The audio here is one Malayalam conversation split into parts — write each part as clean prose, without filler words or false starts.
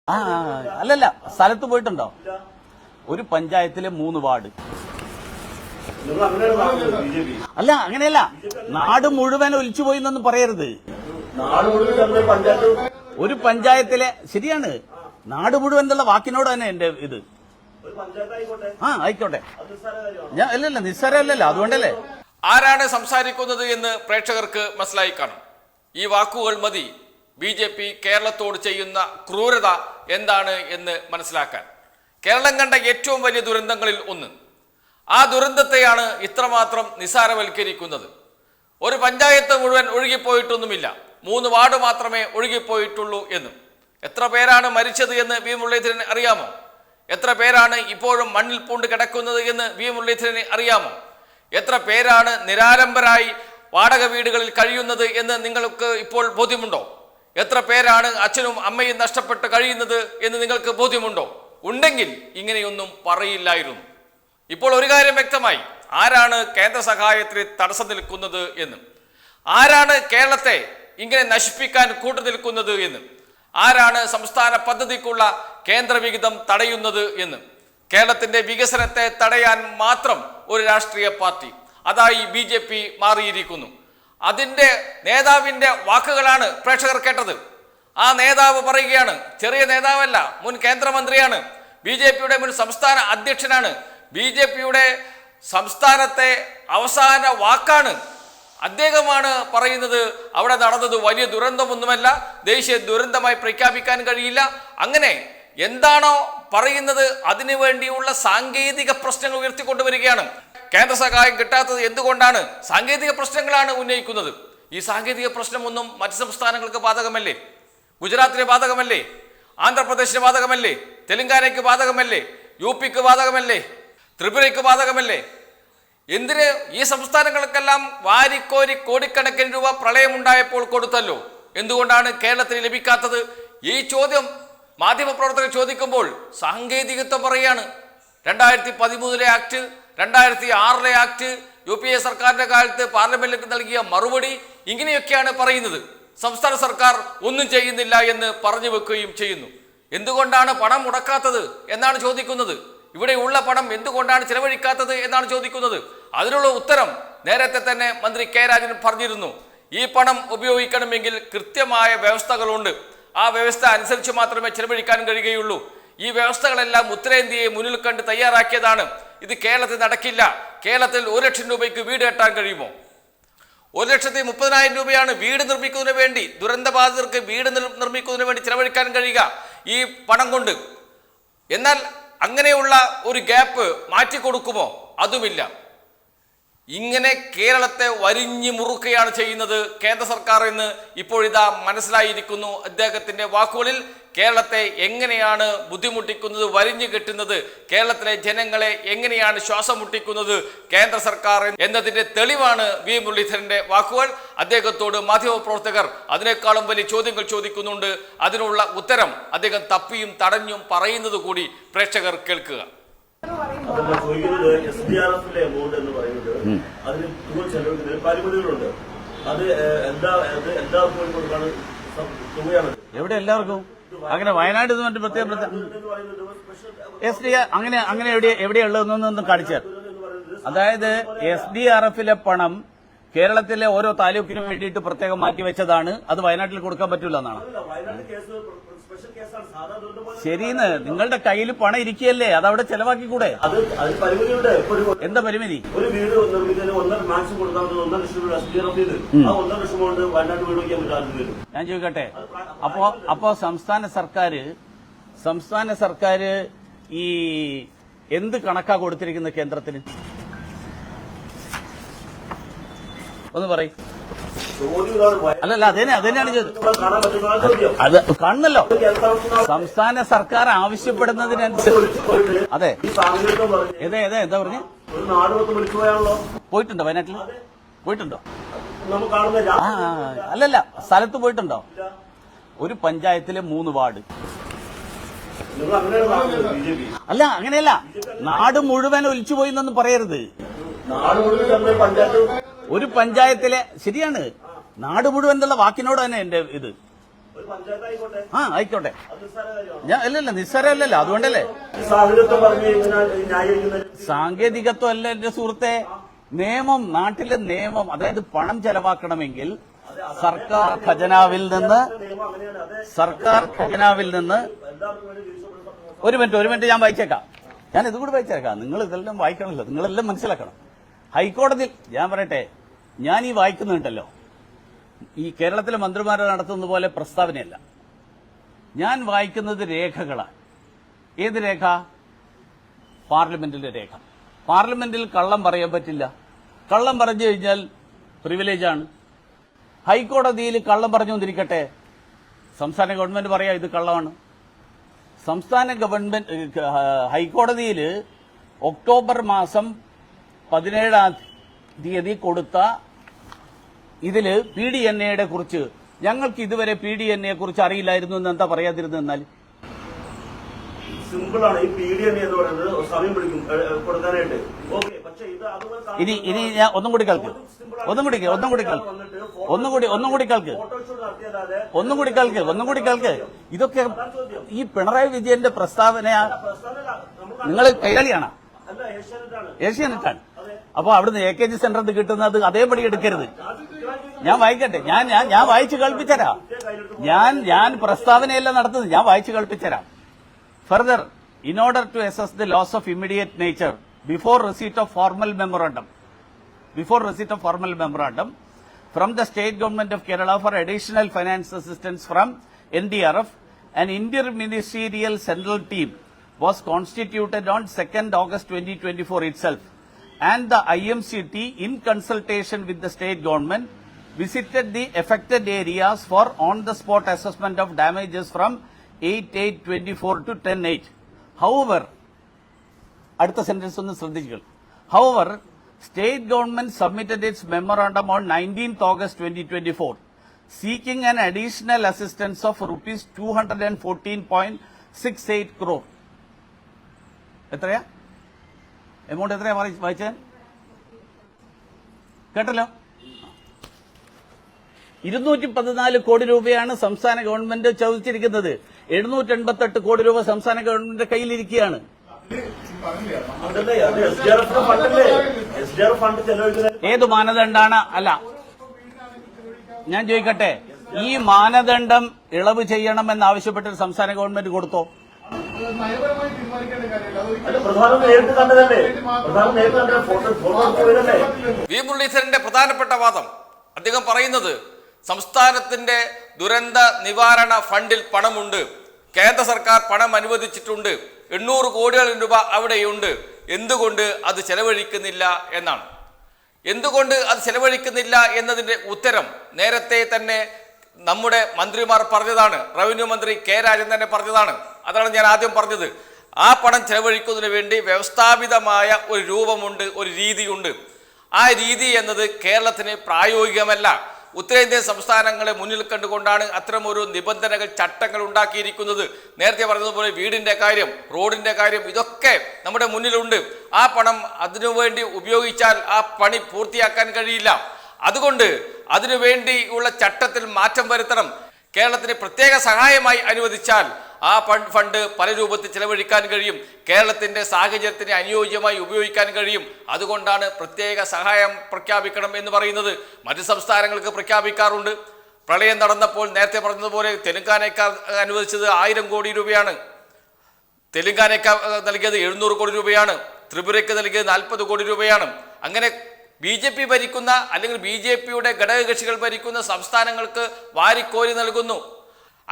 അല്ലല്ല, സ്ഥലത്ത് പോയിട്ടുണ്ടോ? ഒരു പഞ്ചായത്തിലെ 3 വാർഡ്. അല്ല, അങ്ങനെയല്ല, നാട് മുഴുവൻ ഒലിച്ചുപോയി എന്നൊന്നും പറയരുത്. ഒരു പഞ്ചായത്തിലെ, ശരിയാണ്, നാട് മുഴുവൻ എന്നുള്ള വാക്കിനോട് തന്നെ എന്റെ ഇത്. ആയിക്കോട്ടെ, ഞാൻ അല്ലല്ല, നിസ്സാരമല്ലല്ലോ, അതുകൊണ്ടല്ലേ. ആരാണ് സംസാരിക്കുന്നത് എന്ന് പ്രേക്ഷകർക്ക് മനസ്സിലായി കാണും. ഈ വാക്കുകൾ മതി BJP കേരളത്തോട് ചെയ്യുന്ന ക്രൂരത എന്താണ് എന്ന് മനസ്സിലാക്കാൻ. കേരളം കണ്ട ഏറ്റവും വലിയ ദുരന്തങ്ങളിൽ ഒന്ന്. ആ ദുരന്തത്തെയാണ് ഇത്രമാത്രം നിസാരവൽക്കരിക്കുന്നത്. ഒരു പഞ്ചായത്ത് മുഴുവൻ ഒഴുകിപ്പോയിട്ടൊന്നുമില്ല, 3 വാർഡ് മാത്രമേ ഒഴുകിപ്പോയിട്ടുള്ളൂ എന്നും. എത്ര പേരാണ് മരിച്ചത് എന്ന് വി മുരളീധരന് അറിയാമോ? എത്ര പേരാണ് ഇപ്പോഴും മണ്ണിൽ പൂണ്ട് കിടക്കുന്നത് എന്ന് വി മുരളീധരന് അറിയാമോ? എത്ര പേരാണ് നിരാലംബരായി വാടക വീടുകളിൽ കഴിയുന്നത് എന്ന് നിങ്ങൾക്ക് ഇപ്പോൾ ബോധ്യമുണ്ടോ? എത്ര പേരാണ് അച്ഛനും അമ്മയും നഷ്ടപ്പെട്ട് കഴിയുന്നത് എന്ന് നിങ്ങൾക്ക് ബോധ്യമുണ്ടോ? ഉണ്ടെങ്കിൽ ഇങ്ങനെയൊന്നും പറയില്ലായിരുന്നു. ഇപ്പോൾ ഒരു കാര്യം വ്യക്തമായി, ആരാണ് കേന്ദ്ര സഹായത്തിന് തടസ്സം നിൽക്കുന്നത് എന്നും, ആരാണ് കേരളത്തെ ഇങ്ങനെ നശിപ്പിക്കാൻ കൂട്ടുനിൽക്കുന്നത് എന്നും, ആരാണ് സംസ്ഥാന പദ്ധതിക്കുള്ള കേന്ദ്ര വിഹിതം തടയുന്നത് എന്നും. കേരളത്തിന്റെ വികസനത്തെ തടയാൻ മാത്രം ഒരു രാഷ്ട്രീയ പാർട്ടി, അതായി BJP മാറിയിരിക്കുന്നു. അതിന്റെ നേതാവിന്റെ വാക്കുകളാണ് പ്രേക്ഷകർ കേട്ടത്. ആ നേതാവ് പറയുകയാണ്, ചെറിയ നേതാവല്ല, മുൻ കേന്ദ്രമന്ത്രിയാണ്, BJPയുടെ മുൻ സംസ്ഥാന അധ്യക്ഷനാണ്, BJPയുടെ സംസ്ഥാനത്തെ അവസാന വാക്കാണ്. അദ്ദേഹമാണ് പറയുന്നത് അവിടെ നടന്നത് വലിയ ദുരന്തമൊന്നുമല്ല, ദേശീയ ദുരന്തമായി പ്രഖ്യാപിക്കാൻ കഴിയില്ല. അങ്ങനെ എന്താണോ പറയുന്നത് അതിനു വേണ്ടിയുള്ള സാങ്കേതിക പ്രശ്നങ്ങൾ ഉയർത്തിക്കൊണ്ടുവരികയാണ്. കേന്ദ്ര സഹായം കിട്ടാത്തത് എന്തുകൊണ്ടാണ്? സാങ്കേതിക പ്രശ്നങ്ങളാണ് ഉന്നയിക്കുന്നത്. ഈ സാങ്കേതിക പ്രശ്നമൊന്നും മറ്റ് സംസ്ഥാനങ്ങൾക്ക് ബാധകമല്ലേ? ഗുജറാത്തിന് ബാധകമല്ലേ? ആന്ധ്രാപ്രദേശിന് ബാധകമല്ലേ? തെലങ്കാനയ്ക്ക് ബാധകമല്ലേ? UPക്ക് ബാധകമല്ലേ? ത്രിപുരയ്ക്ക് ബാധകമല്ലേ? എന്തിന് ഈ സംസ്ഥാനങ്ങൾക്കെല്ലാം വാരിക്കോരി കോടിക്കണക്കിന് രൂപ പ്രളയമുണ്ടായപ്പോൾ കൊടുത്തല്ലോ, എന്തുകൊണ്ടാണ് കേരളത്തിന് ലഭിക്കാത്തത്? ഈ ചോദ്യം മാധ്യമപ്രവർത്തകർ ചോദിക്കുമ്പോൾ സാങ്കേതികത്വം പറയാണ്. 2013 ആക്ട്, 2006 ആക്ട്, UPA സർക്കാരിന്റെ കാലത്ത് പാർലമെന്റിലേക്ക് നൽകിയ മറുപടി, ഇങ്ങനെയൊക്കെയാണ് പറയുന്നത്. സംസ്ഥാന സർക്കാർ ഒന്നും ചെയ്യുന്നില്ല എന്ന് പറഞ്ഞു വെക്കുകയും ചെയ്യുന്നു. എന്തുകൊണ്ടാണ് പണം മുടക്കാത്തത് എന്നാണ് ചോദിക്കുന്നത്. ഇവിടെയുള്ള പണം എന്തുകൊണ്ടാണ് ചിലവഴിക്കാത്തത് എന്നാണ് ചോദിക്കുന്നത്. അതിനുള്ള ഉത്തരം നേരത്തെ തന്നെ മന്ത്രി K. രാജൻ പറഞ്ഞിരുന്നു. ഈ പണം ഉപയോഗിക്കണമെങ്കിൽ കൃത്യമായ വ്യവസ്ഥകളുണ്ട്. ആ വ്യവസ്ഥ അനുസരിച്ച് മാത്രമേ ചിലവഴിക്കാൻ കഴിയുകയുള്ളൂ. ഈ വ്യവസ്ഥകളെല്ലാം ഉത്തരേന്ത്യയെ മുന്നിൽ കണ്ട് തയ്യാറാക്കിയതാണ്. ഇത് കേരളത്തിൽ നടക്കില്ല. കേരളത്തിൽ 1 ലക്ഷം രൂപയ്ക്ക് വീട് കെട്ടാൻ കഴിയുമോ? 1,30,000 രൂപയാണ് വീട് നിർമ്മിക്കുന്നതിന് വേണ്ടി, ദുരന്തബാധിതർക്ക് വീട് നിർമ്മിക്കുന്നതിന് വേണ്ടി ചിലവഴിക്കാൻ കഴിയുക ഈ പണം കൊണ്ട്. എന്നാൽ അങ്ങനെയുള്ള ഒരു ഗ്യാപ്പ് മാറ്റിക്കൊടുക്കുമോ? അതുമില്ല. ഇങ്ങനെ കേരളത്തെ വരിഞ്ഞു മുറുക്കുകയാണ് ചെയ്യുന്നത് കേന്ദ്ര സർക്കാർ എന്ന് ഇപ്പോഴിതാ മനസ്സിലായിരിക്കുന്നു. അദ്ദേഹത്തിന്റെ വാക്കുകളിൽ കേരളത്തെ എങ്ങനെയാണ് ബുദ്ധിമുട്ടിക്കുന്നത്, വരിഞ്ഞു കെട്ടുന്നത്, കേരളത്തിലെ ജനങ്ങളെ എങ്ങനെയാണ് ശ്വാസം മുട്ടിക്കുന്നത് കേന്ദ്ര സർക്കാർ എന്നതിന്റെ തെളിവാണ് വി മുരളീധരന്റെ വാക്കുകൾ. അദ്ദേഹത്തോട് മാധ്യമപ്രവർത്തകർ അതിനേക്കാളും വലിയ ചോദ്യങ്ങൾ ചോദിക്കുന്നുണ്ട്. അതിനുള്ള ഉത്തരം അദ്ദേഹം തപ്പിയും തടഞ്ഞും പറയുന്നത് കൂടി പ്രേക്ഷകർ കേൾക്കുക. SDRF എമൗണ്ട് എന്ന് പറയുന്നത് അതിന് ചെലവഴിക്കുന്നതിന് പരിമിതികളുണ്ട്. അത് എല്ലാവർക്കും കൊടുക്കാണ് തുകയാണ്. എവിടെ എല്ലാവർക്കും? അങ്ങനെ വയനാട് പ്രത്യേക SDR അങ്ങനെ എവിടെയുള്ളതെന്നൊന്നും കാണിച്ചാൽ, അതായത് SDRFലെ പണം കേരളത്തിലെ ഓരോ താലൂക്കിനും വേണ്ടിയിട്ട് പ്രത്യേകം മാറ്റിവെച്ചതാണ്. അത് വയനാട്ടിൽ കൊടുക്കാൻ പറ്റൂല എന്നാണ്. ശരിന്ന്, നിങ്ങളുടെ കയ്യിൽ പണം ഇരിക്കുകയല്ലേ, അതവിടെ ചെലവാക്കി കൂടെ? എന്താ പരിമിതി? ഒരു വീട് നിർമ്മിക്കുന്നതിന് 1.5 മാക്സിമം കൊടുക്കാൻ 1.5 ലക്ഷം രൂപ SDRF ചെയ്ത് ആ 1.5 ലക്ഷം കൊണ്ട് വയനാട് വീട് വയ്ക്കാൻ പറ്റാതെ. ഞാൻ ചോദിക്കട്ടെ, അപ്പോ സംസ്ഥാന സർക്കാർ ഈ എന്ത് കണക്കാ കൊടുത്തിരിക്കുന്നത് കേന്ദ്രത്തിന്? ഒന്ന് പറയും. അല്ലല്ല, അതന്നെയാണ് അത് കാണുന്നല്ലോ. സംസ്ഥാന സർക്കാർ ആവശ്യപ്പെടുന്നതിനനുസരിച്ച്. അതെ, എന്താ പറഞ്ഞു? പോയിട്ടുണ്ടോ വയനാട്ടിൽ? പോയിട്ടുണ്ടോ? അല്ലല്ല, സ്ഥലത്ത് പോയിട്ടുണ്ടോ? ഒരു പഞ്ചായത്തിലെ 3 വാർഡ്. അല്ല, അങ്ങനെയല്ല, നാട് മുഴുവൻ ഒലിച്ചുപോയി എന്നൊന്നും പറയരുത്. ഒരു പഞ്ചായത്തിലെ, ശരിയാണ്, നാട് മുഴുവൻ എന്നുള്ള വാക്കിനോട് തന്നെ എന്റെ ഇത്. ഒരു പഞ്ചായത്ത് ആയിക്കോട്ടെ, ആയിക്കോട്ടെ. അത് നിസ്സാര കാര്യമാണ്. ഞാൻ അല്ലല്ല നിസ്സാരമല്ലല്ലോ, അതുകൊണ്ടല്ലേ. ഈ സാഹചര്യത്തെ പറഞ്ഞ് ഇങ്ങനെ ന്യായീകരിക്കുന്നത് സാങ്കേതികത്വം അല്ല എന്റെ സുഹൃത്തെ. നിയമം, നാട്ടിലെ നിയമം, അതായത് പണം ചെലവാക്കണമെങ്കിൽ സർക്കാർ ഖജനാവിൽ നിന്ന് നിയമം അങ്ങനെയാണ്. അതെ, എല്ലാവർക്കും വേണ്ടി തിരിച്ചു ഒരു മിനിറ്റ് ഞാൻ വായിച്ചേക്കാം. ഞാൻ ഇതുകൂടി വായിച്ചേക്കാം. നിങ്ങൾ ഇതെല്ലാം വായിക്കണമല്ലോ, നിങ്ങളെല്ലാം മനസ്സിലാക്കണം. ഹൈക്കോടതിയിൽ ഞാൻ പറയട്ടെ, ഞാൻ ഈ വായിക്കുന്നുണ്ടല്ലോ, ഈ കേരളത്തിലെ മന്ത്രിമാർ നടത്തുന്ന പോലെ പ്രസ്താവനയല്ല. ഞാൻ വായിക്കുന്നത് രേഖകളാണ്. ഏത് രേഖ? പാർലമെന്റിലെ രേഖ. പാർലമെന്റിൽ കള്ളം പറയാൻ പറ്റില്ല. കള്ളം പറഞ്ഞു കഴിഞ്ഞാൽ പ്രിവിലേജാണ്. ഹൈക്കോടതിയിൽ കള്ളം പറഞ്ഞു കൊണ്ടിരിക്കട്ടെ, സംസ്ഥാന ഗവൺമെന്റ് പറയാ ഇത് കള്ളമാണ്. സംസ്ഥാന ഗവൺമെന്റ് ഹൈക്കോടതിയിൽ ഒക്ടോബർ മാസം 17-ാം തീയതി കൊടുത്ത ഇതില് PDNA കുറിച്ച് ഞങ്ങൾക്ക് ഇതുവരെ PDNA കുറിച്ച് അറിയില്ലായിരുന്നു എന്ന് എന്താ പറയാതിരുന്നാൽ? സിമ്പിളാണ്. ഈ PDNA എന്ന് പറയുന്നത് സമയം പിടിക്കും കൊടുക്കാനായിട്ട്. ഓക്കെ, പക്ഷേ ഇത് അതുപോലെ ഇനി ഞാൻ ഒന്നും കൂടി കേൾക്ക്. ഇതൊക്കെ ഈ പിണറായി വിജയന്റെ പ്രസ്താവന നിങ്ങൾ കൈകളിയാണ്, അല്ല, ഏഷ്യാനെറ്റാണ്. ഏഷ്യാനെറ്റാണ്. അപ്പൊ അവിടുന്ന് AKG സെന്ററിൽ കിട്ടുന്നത് അതേപടി എടുക്കരുത്. ഞാൻ വായിക്കട്ടെ, ഞാൻ വായിച്ചു കേൾപ്പിച്ചരാം. ഞാൻ പ്രസ്താവനയല്ല നടത്തുന്നത്, ഞാൻ വായിച്ചു കേൾപ്പിച്ചരാം. Further, in order to assess the loss of immediate nature before receipt of formal memorandum from the state government of Kerala for additional finance assistance from NDRF, an interministerial central team was constituted on 2nd August 2024 itself, and the IMCT, in consultation with the state government, visited the affected areas for on-the-spot assessment of damages from 8/8/24 to 10/8. However, അടുത്ത സെന്റൻസ് ഒന്ന് ശ്രദ്ധിക്കുക. However, state government submitted its memorandum on 19th August 2024, seeking an additional assistance of rupees 214.68 crore. എത്രയാ എമൗണ്ട്? എത്രയാ വായിച്ചേ? കേട്ടല്ലോ. 214 കോടി രൂപയാണ് സംസ്ഥാന ഗവൺമെന്റ് ചോദിച്ചിരിക്കുന്നത്. 788 കോടി രൂപ സംസ്ഥാന ഗവൺമെന്റിന്റെ കയ്യിലിരിക്കുകയാണ്. ഏത് മാനദണ്ഡാണ്? അല്ല, ഞാൻ ചോദിക്കട്ടെ, ഈ മാനദണ്ഡം ഇളവ് ചെയ്യണമെന്നാവശ്യപ്പെട്ട് സംസ്ഥാന ഗവൺമെന്റ് കൊടുത്തോ? വി മുരളീധരന്റെ പ്രധാനപ്പെട്ട വാദം, അദ്ദേഹം പറയുന്നത് സംസ്ഥാനത്തിന്റെ ദുരന്ത നിവാരണ ഫണ്ടിൽ പണമുണ്ട്, കേന്ദ്ര സർക്കാർ പണം അനുവദിച്ചിട്ടുണ്ട്, 800 കോടിയോളം രൂപ അവിടെയുണ്ട്, എന്തുകൊണ്ട് അത് ചെലവഴിക്കുന്നില്ല എന്നാണ്. എന്തുകൊണ്ട് അത് ചെലവഴിക്കുന്നില്ല എന്നതിന്റെ ഉത്തരം നേരത്തെ തന്നെ നമ്മുടെ മന്ത്രിമാർ പറഞ്ഞതാണ്. റവന്യൂ മന്ത്രി കെ രാജൻ തന്നെ പറഞ്ഞതാണ്. അതാണ് ഞാൻ ആദ്യം പറഞ്ഞത്. ആ പണം ചെലവഴിക്കുന്നതിന് വേണ്ടി വ്യവസ്ഥാപിതമായ ഒരു രൂപമുണ്ട്, ഒരു രീതിയുണ്ട്. ആ രീതി എന്നത് കേരളത്തിന് പ്രായോഗികമല്ല. ഉത്തരേന്ത്യൻ സംസ്ഥാനങ്ങളെ മുന്നിൽ കണ്ടുകൊണ്ടാണ് അത്തരമൊരു നിബന്ധനകൾ, ചട്ടങ്ങൾ ഉണ്ടാക്കിയിരിക്കുന്നത്. നേരത്തെ പറഞ്ഞതുപോലെ വീടിന്റെ കാര്യം, റോഡിന്റെ കാര്യം, ഇതൊക്കെ നമ്മുടെ മുന്നിലുണ്ട്. ആ പണം അതിനുവേണ്ടി ഉപയോഗിച്ചാൽ ആ പണി പൂർത്തിയാക്കാൻ കഴിയില്ല. അതുകൊണ്ട് അതിനുവേണ്ടിയുള്ള ചട്ടത്തിൽ മാറ്റം വരുത്തണം. കേരളത്തിന് പ്രത്യേക സഹായമായി അനുവദിച്ചാൽ ആ ഫണ്ട് പല രൂപത്തിൽ ചെലവഴിക്കാൻ കഴിയും, കേരളത്തിന്റെ സാഹചര്യത്തിന് അനുയോജ്യമായി ഉപയോഗിക്കാൻ കഴിയും. അതുകൊണ്ടാണ് പ്രത്യേക സഹായം പ്രഖ്യാപിക്കണം എന്ന് പറയുന്നത്. മറ്റ് സംസ്ഥാനങ്ങൾക്ക് പ്രഖ്യാപിക്കാറുണ്ട്. പ്രളയം നടന്നപ്പോൾ നേരത്തെ പറഞ്ഞതുപോലെ തെലങ്കാനയ്ക്ക് അനുവദിച്ചത് 1000 കോടി രൂപയാണ്, തെലങ്കാനയ്ക്ക് നൽകിയത് 700 കോടി രൂപയാണ്, ത്രിപുരയ്ക്ക് നൽകിയത് 40 കോടി രൂപയാണ്. അങ്ങനെ BJP ഭരിക്കുന്ന അല്ലെങ്കിൽ BJPയുടെ ഘടകകക്ഷികൾ ഭരിക്കുന്ന സംസ്ഥാനങ്ങൾക്ക് വാരിക്കോരി നൽകുന്നു.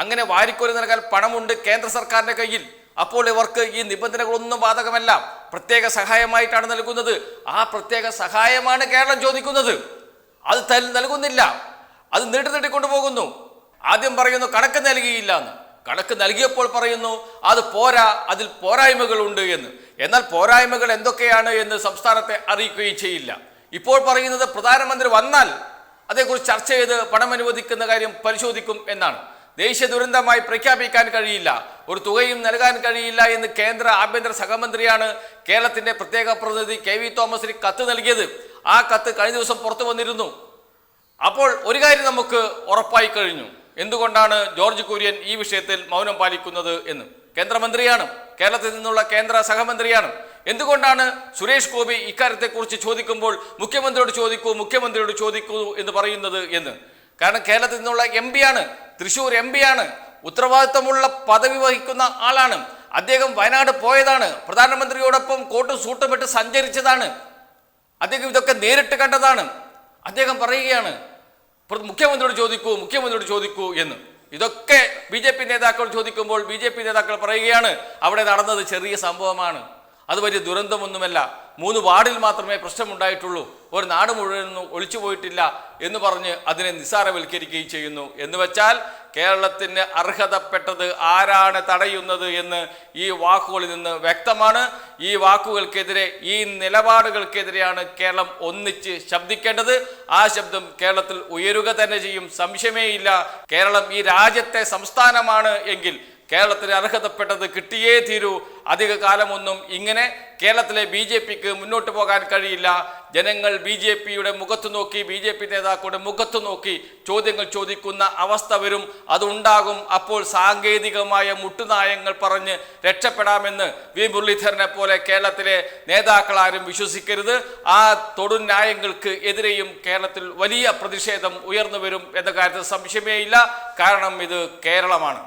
അങ്ങനെ വാരിക്കോരി നൽകാൻ പണമുണ്ട് കേന്ദ്ര സർക്കാരിന്റെ കയ്യിൽ. അപ്പോൾ ഇവർക്ക് ഈ നിബന്ധനകളൊന്നും ബാധകമല്ല, പ്രത്യേക സഹായമായിട്ടാണ് നൽകുന്നത്. ആ പ്രത്യേക സഹായമാണ് കേരളം ചോദിക്കുന്നത്. അത് നൽകുന്നില്ല, അത് നീട്ടിക്കൊണ്ടുപോകുന്നു. ആദ്യം പറയുന്നു കണക്ക് നൽകിയില്ല എന്ന്. കണക്ക് നൽകിയപ്പോൾ പറയുന്നു അത് പോരാ, അതിൽ പോരായ്മകളുണ്ട് എന്ന്. എന്നാൽ പോരായ്മകൾ എന്തൊക്കെയാണ് എന്ന് സംസ്ഥാനത്തെ അറിയിക്കുകയും ചെയ്യില്ല. ഇപ്പോൾ പറയുന്നത് പ്രധാനമന്ത്രി വന്നാൽ അതേക്കുറിച്ച് ചർച്ച ചെയ്ത് പണം അനുവദിക്കുന്ന കാര്യം പരിശോധിക്കും എന്നാണ്. ദേശീയ ദുരന്തമായി പ്രഖ്യാപിക്കാൻ കഴിയില്ല, ഒരു തുകയും നൽകാൻ കഴിയില്ല എന്ന് കേന്ദ്ര ആഭ്യന്തര സഹമന്ത്രിയാണ് കേരളത്തിന്റെ പ്രത്യേക പ്രതിനിധി KV തോമസിന് കത്ത് നൽകിയത്. ആ കത്ത് കഴിഞ്ഞ ദിവസം പുറത്തു വന്നിരുന്നു. അപ്പോൾ ഒരു കാര്യം നമുക്ക് ഉറപ്പായി കഴിഞ്ഞു, എന്തുകൊണ്ടാണ് ജോർജ് കുര്യൻ ഈ വിഷയത്തിൽ മൗനം പാലിക്കുന്നത് എന്ന്. കേന്ദ്രമന്ത്രിയാണ്, കേരളത്തിൽ നിന്നുള്ള കേന്ദ്ര സഹമന്ത്രിയാണ്. എന്തുകൊണ്ടാണ് സുരേഷ് ഗോപി ഇക്കാര്യത്തെക്കുറിച്ച് ചോദിക്കുമ്പോൾ മുഖ്യമന്ത്രിയോട് ചോദിക്കൂ എന്ന് പറയുന്നത് എന്ന്? കാരണം കേരളത്തിൽ നിന്നുള്ള MP ആണ്, തൃശ്ശൂർ MP ആണ്, ഉത്തരവാദിത്തമുള്ള പദവി വഹിക്കുന്ന ആളാണ്. അദ്ദേഹം വയനാട് പോയതാണ്, പ്രധാനമന്ത്രിയോടൊപ്പം കോട്ടും സൂട്ടും ഇട്ട് സഞ്ചരിച്ചതാണ്, അദ്ദേഹം ഇതൊക്കെ നേരിട്ട് കണ്ടതാണ്. അദ്ദേഹം പറയുകയാണ് മുഖ്യമന്ത്രിയോട് ചോദിക്കൂ എന്ന്. ഇതൊക്കെ BJP നേതാക്കൾ ചോദിക്കുമ്പോൾ BJP നേതാക്കൾ പറയുകയാണ് അവിടെ നടന്നത് ചെറിയ സംഭവമാണ്, അത് വലിയ ദുരന്തമൊന്നുമല്ല, 3 വാർഡിൽ മാത്രമേ പ്രശ്നമുണ്ടായിട്ടുള്ളൂ, ഒരു നാട് മുഴുവനൊന്നും ഒളിച്ചു പോയിട്ടില്ല എന്ന് പറഞ്ഞ് അതിനെ നിസ്സാരവൽക്കരിക്കുകയും ചെയ്യുന്നു. എന്ന് വെച്ചാൽ കേരളത്തിന് അർഹതപ്പെട്ടത് ആരാണ് തടയുന്നത് എന്ന് ഈ വാക്കുകളിൽ നിന്ന് വ്യക്തമാണ്. ഈ വാക്കുകൾക്കെതിരെ, ഈ നിലപാടുകൾക്കെതിരെയാണ് കേരളം ഒന്നിച്ച് ശബ്ദിക്കേണ്ടത്. ആ ശബ്ദം കേരളത്തിൽ ഉയരുക തന്നെ ചെയ്യും, സംശയമേയില്ല. കേരളം ഈ രാജ്യത്തെ സംസ്ഥാനമാണ് എങ്കിൽ കേരളത്തിന് അർഹതപ്പെട്ടത് കിട്ടിയേ തീരൂ. അധിക കാലമൊന്നും ഇങ്ങനെ കേരളത്തിലെ BJPക്ക് മുന്നോട്ട് പോകാൻ കഴിയില്ല. ജനങ്ങൾ BJPയുടെ മുഖത്ത് നോക്കി, BJP നേതാക്കളുടെ മുഖത്ത് നോക്കി ചോദ്യങ്ങൾ ചോദിക്കുന്ന അവസ്ഥ വരും, അതുണ്ടാകും. അപ്പോൾ സാങ്കേതികമായ മുട്ടുനായങ്ങൾ പറഞ്ഞ് രക്ഷപ്പെടാമെന്ന് വി മുരളീധരനെ പോലെ കേരളത്തിലെ നേതാക്കൾ ആരും വിശ്വസിക്കരുത്. ആ തൊടുന്യായങ്ങൾക്ക് എതിരെയും കേരളത്തിൽ വലിയ പ്രതിഷേധം ഉയർന്നു വരും എന്ന കാര്യത്തിൽ സംശയമേ ഇല്ല. കാരണം ഇത് കേരളമാണ്.